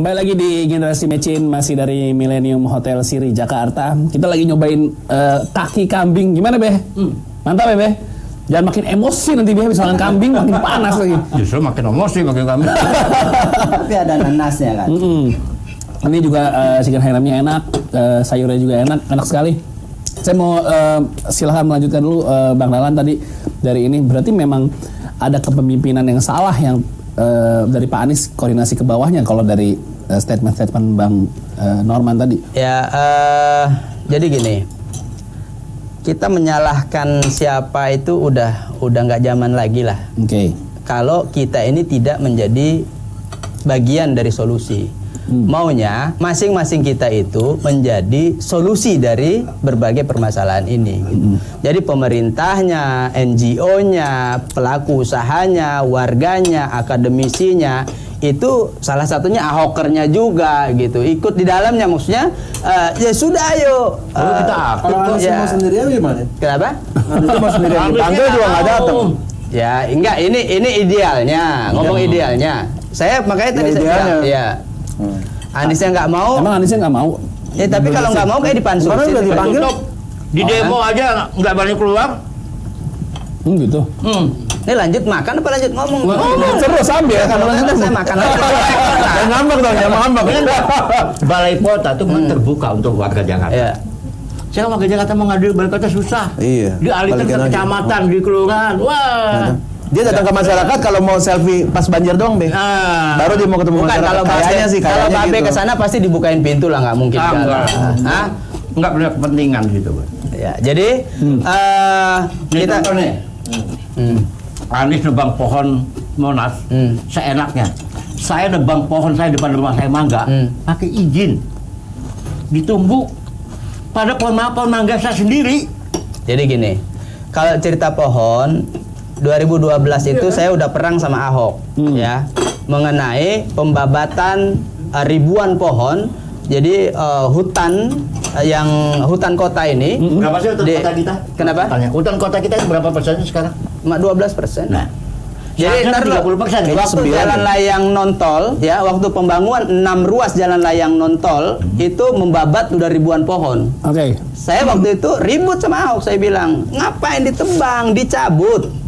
Kembali lagi di Generasi Mecin, masih dari Millennium Hotel Siri Jakarta. Kita lagi nyobain kaki kambing. Gimana, Beh? Mantap ya, Beh? Jangan makin emosi nanti, Beh. Habis makan kambing makin panas lagi. Justru makin emosi makin kambing. Tapi ada nanasnya kan. Ini juga chicken hayamnya enak, sayurnya juga enak sekali. Saya mau silahkan melanjutkan dulu, Bang Dahlan tadi dari ini. Berarti memang ada kepemimpinan yang salah yang dari Pak Anies koordinasi ke bawahnya kalau dari statement-statement Bang Norman tadi. Ya, jadi gini, kita menyalahkan siapa itu udah nggak zaman lagi lah. Oke. Kalau kita ini tidak menjadi bagian dari solusi. Maunya masing-masing kita itu menjadi solusi dari berbagai permasalahan ini. Gitu. Jadi pemerintahnya, NGO-nya, pelaku usahanya, warganya, akademisinya, itu salah satunya ahokernya juga gitu. Ikut di dalamnya, maksudnya ya sudah ayo. Kalau Anies mau sendirian gimana? Kenapa? Anies mau sendirian dipanggil juga nggak datang. Ya enggak, ini idealnya, ngomong idealnya. Saya makanya tadi saya ya. Anisnya nggak mau. Emang Aniesnya nggak mau? Ya tapi kalau nggak mau kayak dipansus. Kemarin udah dipanggil. Di demo aja nggak berani keluar. Gitu. Ini lanjut makan apa lanjut ngomong? Terus sambil ya, Kalau lanjut saya makan lagi. Jangan ngambek dong, jangan ngambek. Balai kota itu terbuka untuk warga Jakarta. Ya. Saya warga Jakarta mau ngadu balai kota susah. Iya. Dialihkan ke Balikin lagi. kecamatan, di kelurahan. Wah. Dia datang ke masyarakat kalau mau selfie pas banjir doang, Be. Baru dia mau ketemu Bukan, masyarakat. kalau Kayaknya sih, kalau kayaknya Babe gitu. ke sana pasti dibukain pintu lah, nggak mungkin. Enggak. Hah? Enggak punya kepentingan gitu, Bang. Ya, jadi Kita kita nih. Anies nebang pohon Monas seenaknya. Saya nebang pohon saya depan rumah saya mangga pakai izin. Ditumbuk. Pada pohon mangga saya sendiri. jadi gini, kalau cerita pohon 2012 itu saya udah perang sama Ahok ya mengenai pembabatan ribuan pohon. Jadi hutan yang hutan kota ini Berapa sih hutan kota kita? Kenapa? Tanya, hutan kota kita itu berapa persennya sekarang? 12%. Nah, Jadi ntar dulu, 30%. waktu jalan layang non-tol ya, waktu pembangunan 6 ruas jalan layang non-tol itu membabat udah ribuan pohon. Oke. Saya waktu itu ribut sama Ahok, saya bilang, ngapain ditebang, dicabut.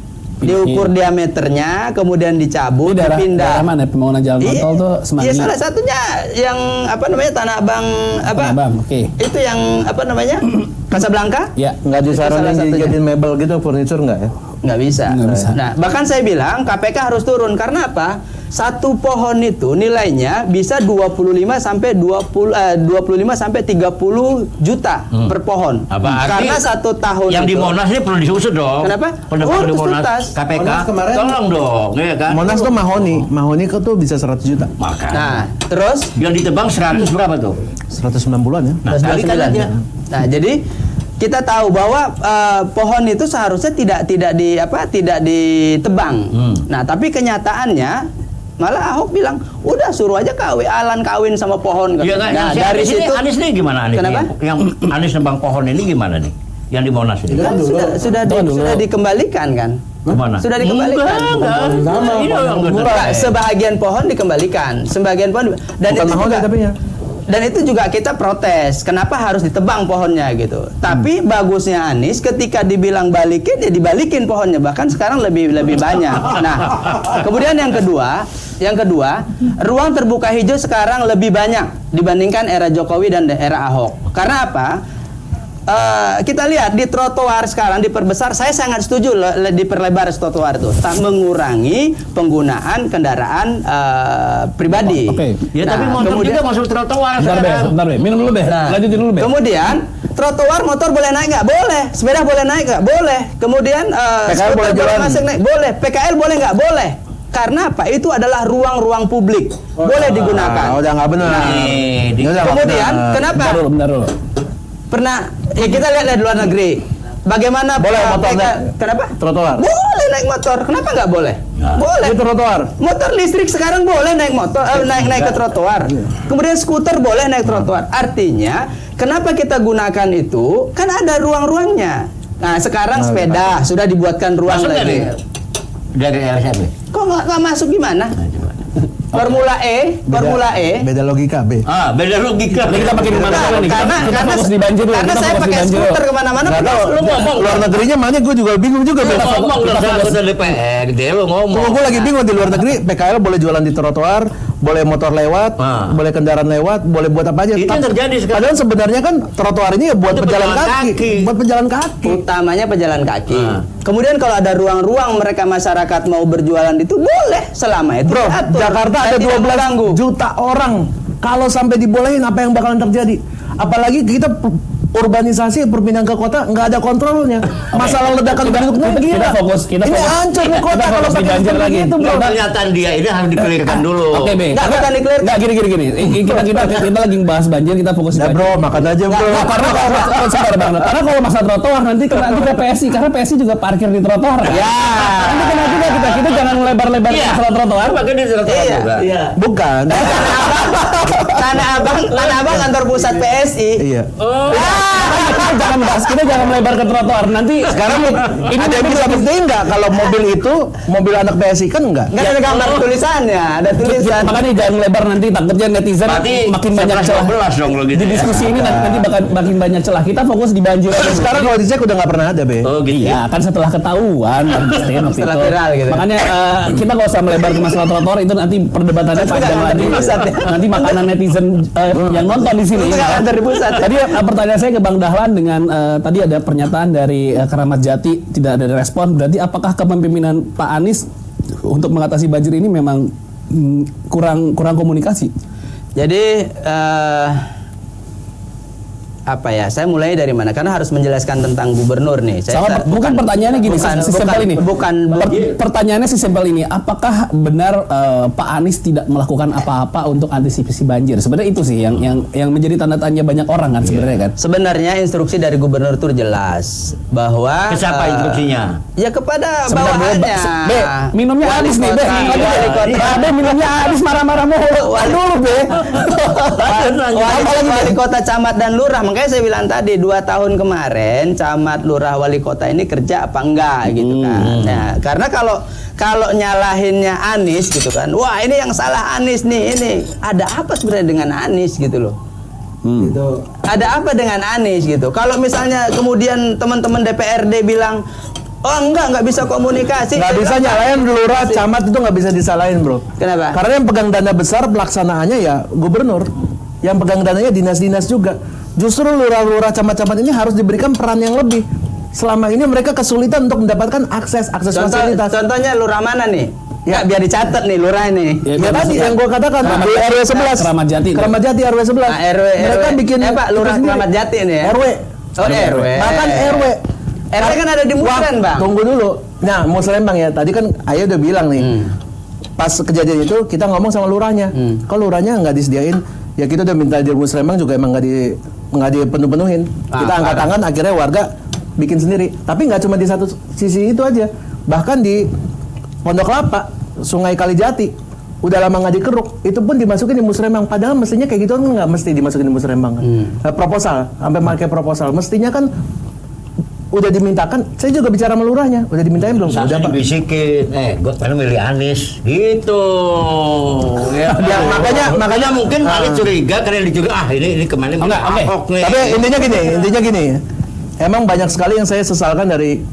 Diukur diameternya, kemudian dicabut, Daerah dipindah. mana pembangunan jalan tol tuh Semanggi? Iya, salah satunya yang apa namanya Tanah Abang apa? Tanah Abang, oke. Itu yang apa namanya? Casablanca? Ya. Nggak Itu salah disaranin satunya. dijadiin mebel gitu, furniture nggak ya? Nggak bisa. Nggak bisa. Nah, bahkan saya bilang KPK harus turun karena apa? Satu pohon itu nilainya bisa 25 sampai 30 juta per pohon. Apa arti Karena satu tahun yang di itu- Monas ini perlu disusut dong. Kenapa? Penebang di Urus Monas, tuntas. KPK. Monas kemarin- Tolong dong, ya kan? Monas tuh mahoni tuh bisa 100 juta. Makan. Nah, terus Yang ditebang 100 berapa tuh? 190-an ya. Nah, kalikan 99. aja. Nah, jadi kita tahu bahwa pohon itu seharusnya tidak ditebang. Nah, tapi kenyataannya malah Ahok bilang, udah suruh aja kawin sama pohon. Iya kan? Nah, Si dari Anies ini, situ Anies ini gimana Anies? Kenapa? Yang Anies nebang pohon ini gimana nih? Yang di Monas ini? kan sudah dikembalikan kan? Kemana? Sudah dikembalikan. Enggak. Ini yang Enggak, sebahagian pohon dikembalikan, sebagian pohon dan Bukan itu mahoni juga, tapi ya. dan itu juga kita protes. Kenapa harus ditebang pohonnya gitu? Tapi bagusnya Anies ketika dibilang balikin ya dibalikin pohonnya, bahkan sekarang lebih banyak. Nah, kemudian yang kedua, ruang terbuka hijau sekarang lebih banyak dibandingkan era Jokowi dan era Ahok. Karena apa? Kita lihat di trotoar sekarang diperbesar. Saya sangat setuju diperlebar trotoar itu, tak mengurangi penggunaan kendaraan pribadi. Oke. Ya tapi motor juga masuk trotoar sekarang. Bentar, Be. Minum dulu, Be. Nah, Lanjutin dulu, Be. Kemudian trotoar motor boleh naik nggak? Boleh. Sepeda boleh naik nggak? Boleh. Kemudian PKL boleh jalan? masuk naik? Boleh. PKL boleh nggak? Boleh. Karena apa? Itu adalah ruang-ruang publik. Boleh digunakan. Udah nggak benar. Nih, Ini udah nggak Kemudian benar. kenapa? Bentar dulu. Pernah ya kita lihat di luar negeri. Bagaimana Boleh motor PKL naik kenapa? trotoar? Boleh naik motor. Kenapa nggak boleh? Boleh. Di trotoar. Motor listrik sekarang boleh naik motor, naik ke trotoar. Kemudian skuter boleh naik trotoar. Artinya, kenapa kita gunakan itu? Kan ada ruang-ruangnya. Nah, sekarang sepeda sudah dibuatkan ruang Masuk nggak lagi. nih? Dari RSM. Kok nggak masuk gimana? Formula E. Beda logika, B. Beda logika. Ini kita makin kemana-mana nih. Kita fokus di banjir dulu. Karena Kita saya fokus di pakai banjir dulu. skuter kemana-mana. Nggak tahu, Lu ngomong. luar negerinya mana gue juga bingung juga. Lu Beda. ngomong dong, anggota DPRD lu ngomong. Gue lagi bingung di luar negeri PKL boleh jualan di trotoar, boleh motor lewat, boleh kendaraan lewat, boleh buat apa aja. Itu yang terjadi sekarang. Padahal sebenarnya kan trotoar ini ya buat Itu pejalan pejalan kaki, kaki. buat pejalan kaki. Utamanya pejalan kaki. Kemudian kalau ada ruang-ruang mereka masyarakat mau berjualan itu boleh selama itu Bro, diatur. Jakarta Dan ada tidak 12 mengganggu. juta orang. Kalau sampai dibolehin apa yang bakalan terjadi? Apalagi kita urbanisasi perpindahan ke kota nggak ada kontrolnya. Masalah ledakan penduduk kita fokus ini hancur nih kota kalau fokus di pakai banjir sistem lagi. gitu, bro. Pernyataan dia ini harus dikelirkan dulu. Oke, Be. Nggak, bukan declare. Nggak, gini. Kita lagi bahas banjir, kita fokus di Ya banjir. bro, makan aja bro. Nah, karena kalau sabar Bang, karena kalau masalah trotoar nanti kena ke PSI, karena PSI juga parkir di trotoar. Kan? Ya. Nanti kena juga kita jangan lebar-lebar masalah trotoar. Pakai di trotoar Iya. juga. Bukan. Tanah Abang kantor pusat PSI. Iya. Kita jangan melebar ke trotoar. Nanti Sekarang ini ada yang bisa buktiin nggak kalau mobil itu mobil anak PSI kan enggak? Nggak ada gambar tulisannya, ada tulisan. makanya jangan melebar, nanti takutnya netizen Berarti makin banyak celah. 11 dong lo gitu. Di diskusi ini nanti makin banyak celah. Kita fokus di banjir. Sekarang kalau dicek udah nggak pernah ada, Be. Oh gitu. Iya, kan setelah ketahuan Setelah viral gitu. Makanya kita nggak usah melebar ke masalah trotoar, itu nanti perdebatannya Itu panjang nggak lagi. ada di pusat ya. Nanti makanan netizen yang nonton di sini. Itu nggak ada di pusat ya. Tadi pertanyaan saya ke Bang Dahlan dengan tadi ada pernyataan dari Keramat Jati tidak ada respon. Berarti apakah kepemimpinan Pak Anies untuk mengatasi banjir ini memang kurang komunikasi? Jadi apa ya? Saya mulai dari mana? Karena harus menjelaskan tentang gubernur nih. Mungkin pertanyaannya gini, sesimpel ini. Pertanyaannya sesimpel ini. Apakah benar Pak Anies tidak melakukan apa-apa untuk antisipasi banjir? Sebenarnya itu sih yang menjadi tanda tanya banyak orang kan sebenarnya kan. Sebenarnya instruksi dari gubernur itu jelas bahwa Ke siapa instruksinya? Ya kepada Sebenarnya, bawahannya. Be, minumnya Wali Anies nih, Be. kota. Wali kota. Be, minumnya Anies marah-marah mulu. Dulu, Be. Wali kota, camat dan lurah. Makanya saya bilang tadi 2 tahun kemarin camat, lurah, wali kota ini kerja apa enggak gitu kan. Nah, karena kalau nyalahinnya Anies gitu kan. Wah, ini yang salah Anies nih, ini. Ada apa sebenarnya dengan Anies gitu loh. Gitu. Ada apa dengan Anies gitu. Kalau misalnya kemudian teman-teman DPRD bilang, "Oh enggak bisa komunikasi." Nggak bisa nyalain lurah, camat itu nggak bisa disalahin, bro. Kenapa? Karena yang pegang dana besar pelaksanaannya ya gubernur. Yang pegang dananya dinas-dinas juga. Justru lurah-lurah, camat-camat ini harus diberikan peran yang lebih. Selama ini mereka kesulitan untuk mendapatkan akses fasilitas. Contohnya lurah mana nih? Ya biar dicatat nih lurah ini. Ya tadi yang gua katakan di RW 11. Keramat Jati. Keramat Jati RW 11. Nah, RW. Mereka bikin Pak, lurah Keramat Jati ini ya. RW. Oh, RW. Bahkan RW. RW kan ada di Musren, Bang. Tunggu dulu. Nah, Musren Bang ya. Tadi kan Ayah udah bilang nih. Pas kejadian itu kita ngomong sama lurahnya. Kalau lurahnya nggak disediain, ya kita udah minta di Musren Bang juga emang nggak dipenuh-penuhin. Kita angkat tangan, akhirnya warga bikin sendiri. Tapi nggak cuma di satu sisi itu aja. Bahkan di Pondok Kelapa, Sungai Kalijati, udah lama nggak dikeruk, itu pun dimasukin di musrembang. Padahal mestinya kayak gitu kan nggak mesti dimasukin di musrembang kan. Proposal, sampai pakai proposal. Mestinya kan udah dimintakan. Saya juga bicara sama lurahnya, udah dimintain belum? Udah Pak. dibisikin, gue pengen milih Anies, gitu. Ya, makanya mungkin Anies curiga karena dicuriga, ini kemana milih Ahok nih. Tapi intinya gini. Emang banyak sekali yang saya sesalkan dari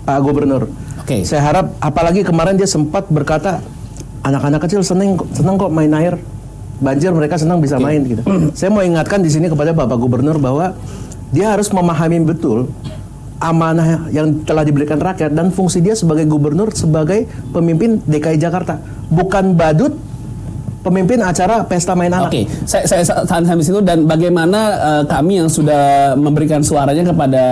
Pak Gubernur. Oke. Saya harap, apalagi kemarin dia sempat berkata, anak-anak kecil seneng kok main air, banjir mereka senang bisa main gitu. Saya mau ingatkan di sini kepada Bapak Gubernur bahwa dia harus memahami betul amanah yang telah diberikan rakyat dan fungsi dia sebagai gubernur, sebagai pemimpin DKI Jakarta, bukan badut pemimpin acara pesta main anak. Oke, saya tahan sampai situ. Dan bagaimana kami yang sudah memberikan suaranya kepada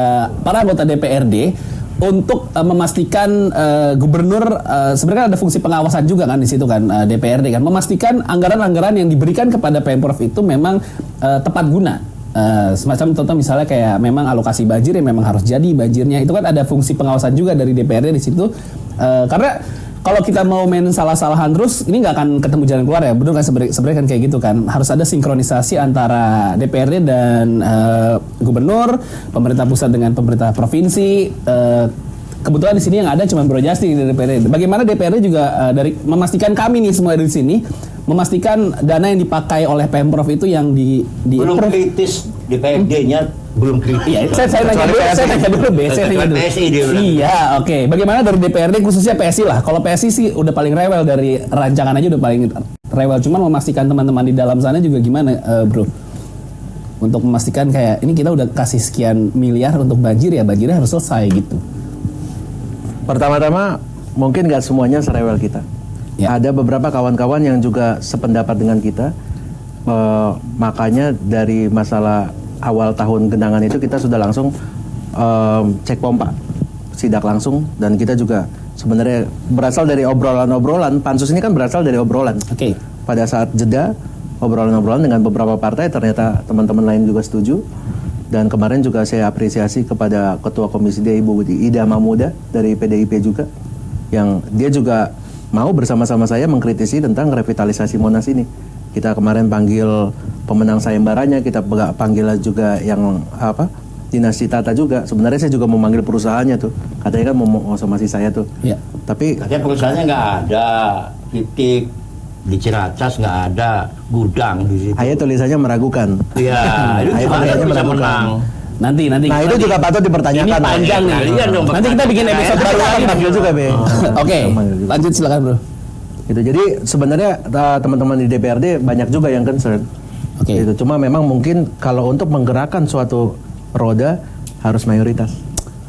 para anggota DPRD untuk memastikan gubernur sebenarnya ada fungsi pengawasan juga kan di situ kan, DPRD kan, memastikan anggaran-anggaran yang diberikan kepada Pemprov itu memang tepat guna. Semacam contoh misalnya kayak memang alokasi banjir yang memang harus jadi banjirnya itu kan ada fungsi pengawasan juga dari DPRD di situ, karena kalau kita mau main salah-salahan terus ini nggak akan ketemu jalan keluar ya, betul kan? Sebenarnya kan kayak gitu kan, harus ada sinkronisasi antara DPRD dan gubernur, pemerintah pusat dengan pemerintah provinsi, kebetulan di sini yang ada cuma Bro Justin dari DPRD. Bagaimana DPRD juga dari memastikan kami nih semua di sini memastikan dana yang dipakai oleh Pemprov itu yang di Belum approve. kritis DPRD-nya belum kritis. Iya, saya nanya dulu, saya nanya dulu, saya nanya dulu. PSI dia bilang. Iya, oke. Bagaimana dari DPRD khususnya PSI lah. Kalau PSI sih udah paling rewel dari rancangan aja udah paling rewel. Cuman memastikan teman-teman di dalam sana juga gimana, Bro? Untuk memastikan kayak ini kita udah kasih sekian miliar untuk banjir ya, banjirnya harus selesai gitu. Pertama-tama mungkin nggak semuanya serewel kita. Ya. Ada beberapa kawan-kawan yang juga sependapat dengan kita. Makanya dari masalah awal tahun genangan itu kita sudah langsung cek pompa, sidak langsung, dan kita juga sebenarnya berasal dari obrolan-obrolan. Pansus ini kan berasal dari obrolan. Oke. Pada saat jeda obrolan-obrolan dengan beberapa partai, ternyata teman-teman lain juga setuju. Dan kemarin juga saya apresiasi kepada Ketua Komisi D Ibu Ida Mahmuda dari PDIP juga, yang dia juga mau bersama-sama saya mengkritisi tentang revitalisasi Monas ini. Kita kemarin panggil pemenang sayembaranya, kita panggil juga yang Dinas Citata juga. Sebenarnya saya juga mau manggil perusahaannya tuh. Katanya kan mau somasi saya tuh. Iya. Tapi Katanya perusahaannya nggak ada titik di Ciracas, nggak ada gudang di situ. ayat tulisannya meragukan. Iya, itu Ayo, gimana kayaknya bisa meragukan. menang? Nanti. Nah itu juga patut dipertanyakan. Ini panjang nih. Kalian dong, Nanti kita bikin episode baru lagi. Panggil juga, Be. Oke, Panggil juga. lanjut silakan Bro. Gitu. Jadi sebenarnya teman-teman di DPRD banyak juga yang concern. Oke. Gitu. Cuma memang mungkin kalau untuk menggerakkan suatu roda harus mayoritas.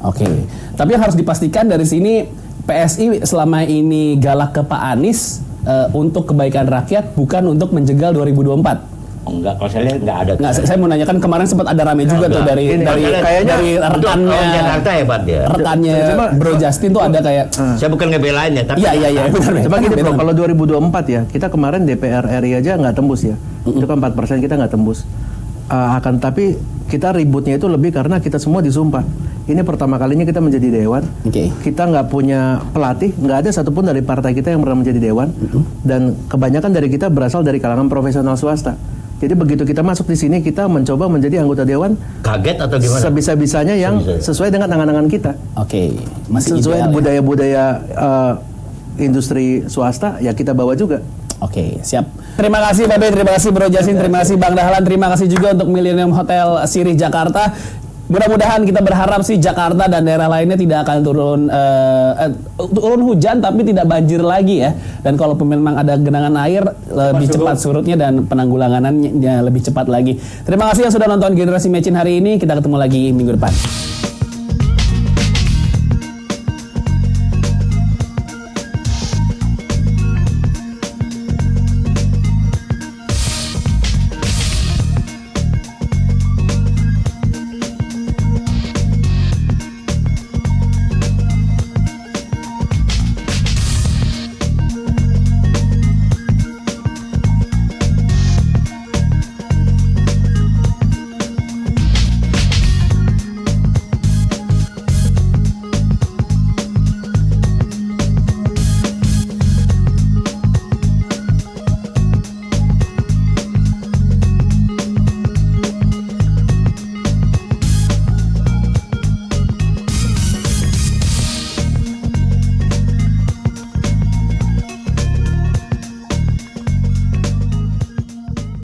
Oke. Tapi yang harus dipastikan dari sini PSI selama ini galak ke Pak Anies untuk kebaikan rakyat, bukan untuk menjegal 2024. Oh, enggak, kalau saya lihat nggak ada. Nggak, saya mau nanyakan kemarin sempat ada rame juga tuh dari Ini, kayaknya dari Untuk orang rekannya Jakarta hebat dia. rekannya Cuma- Bro Justin tuh ada kayak Saya bukan ngebelain ya, tapi iya benar. Coba gini bro, Benar. kalau 2024 ya, kita kemarin DPR RI aja nggak tembus ya. Itu kan 4% kita nggak tembus. Tapi kita ributnya itu lebih karena kita semua disumpah. Ini pertama kalinya kita menjadi dewan. Oke. Kita nggak punya pelatih, nggak ada satupun dari partai kita yang pernah menjadi dewan. Dan kebanyakan dari kita berasal dari kalangan profesional swasta. Jadi begitu kita masuk di sini, kita mencoba menjadi anggota dewan kaget atau gimana? sebisa-bisanya yang Sebisa. sesuai dengan angan-angan kita. Oke, masih Sesuai ideal ya. budaya-budaya industri swasta, ya kita bawa juga. Oke, siap. Terima kasih Babe, terima kasih Bro Justin, terima kasih Bang Dahlan, terima kasih juga untuk Millennium Hotel Sirih Jakarta. Mudah-mudahan kita berharap sih Jakarta dan daerah lainnya tidak akan turun hujan tapi tidak banjir lagi ya. Dan kalau memang ada genangan air lebih cepat surutnya dan penanggulangannya lebih cepat lagi. Terima kasih yang sudah nonton Generasi Mecin hari ini. Kita ketemu lagi minggu depan.